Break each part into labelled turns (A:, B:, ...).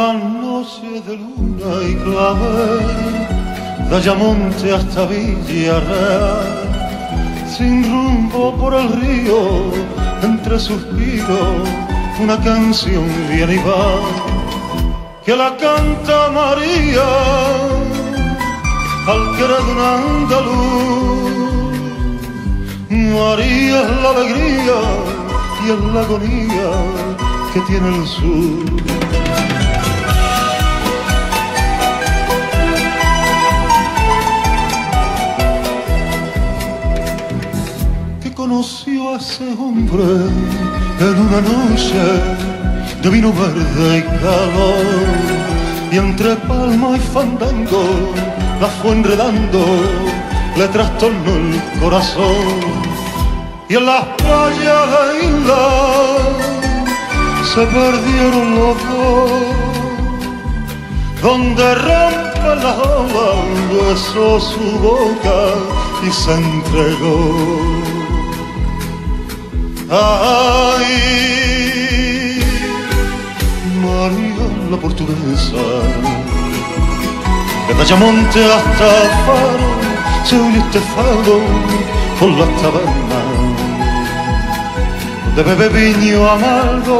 A: la noche de luna y clavel, de Ayamonte hasta Villarreal, sin rumbo por el río, entre suspiros, una canción viene y va, que la canta María, al querer de un andaluz. María es la alegría y es la agonía que tiene el sur. Conoció a ese hombre en una noche de vino verde y calor, y entre palma y fandango la fue enredando, le trastornó el corazón. Y en las playas de Isla se perdieron los dos, donde rompe las olas besó su boca y se entregó. Ay, María la portuguesa, desde Ayamonte hasta Faro se oye este fado por las tabernas, donde bebe viño amargo,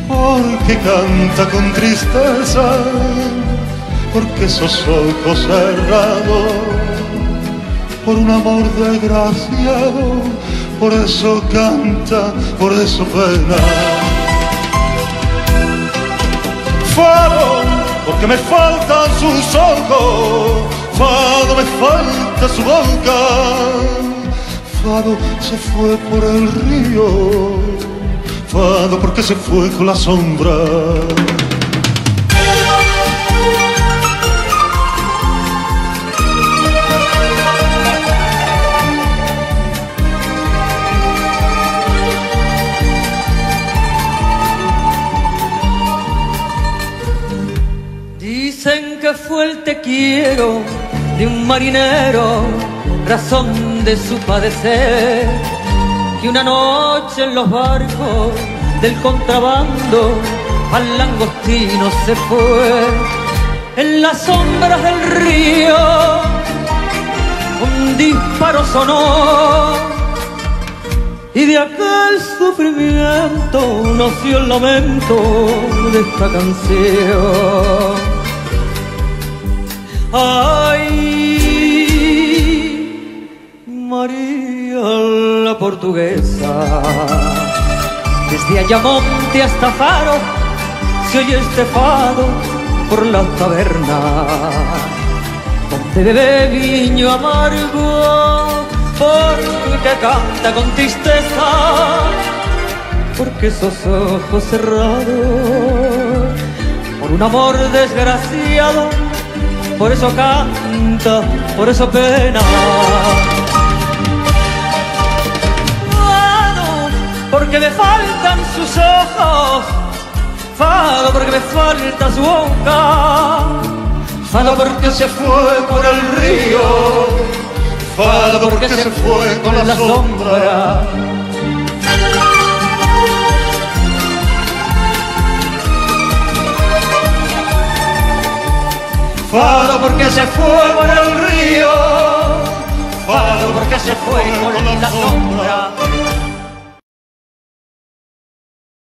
A: porque canta con tristeza, porque esos ojos cerrados, por un amor desgraciado, por eso canta, por eso pena. Fado, porque me faltan sus ojos, Fado, me falta su boca. Fado se fue por el río, Fado porque se fue con la sombra.
B: Dicen que fue el te quiero de un marinero, razón de su padecer, que una noche en los barcos del contrabando al langostino se fue. En las sombras del río un disparo sonó, y de aquel sufrimiento nació el lamento de esta canción. Ay, María la portuguesa, desde Ayamonte hasta Faro se oye este fado por las tabernas, donde bebe viño amargo, porque canta con tristeza, porque esos ojos cerrados, por un amor desgraciado, por eso canta, por eso pena. Fado, porque me faltan sus ojos, Fado, porque me falta su boca, Fado, porque se fue por el río, Fado, porque se fue con la sombra. Fado, porque se fue por el río, Fado, porque se fue con la sombra.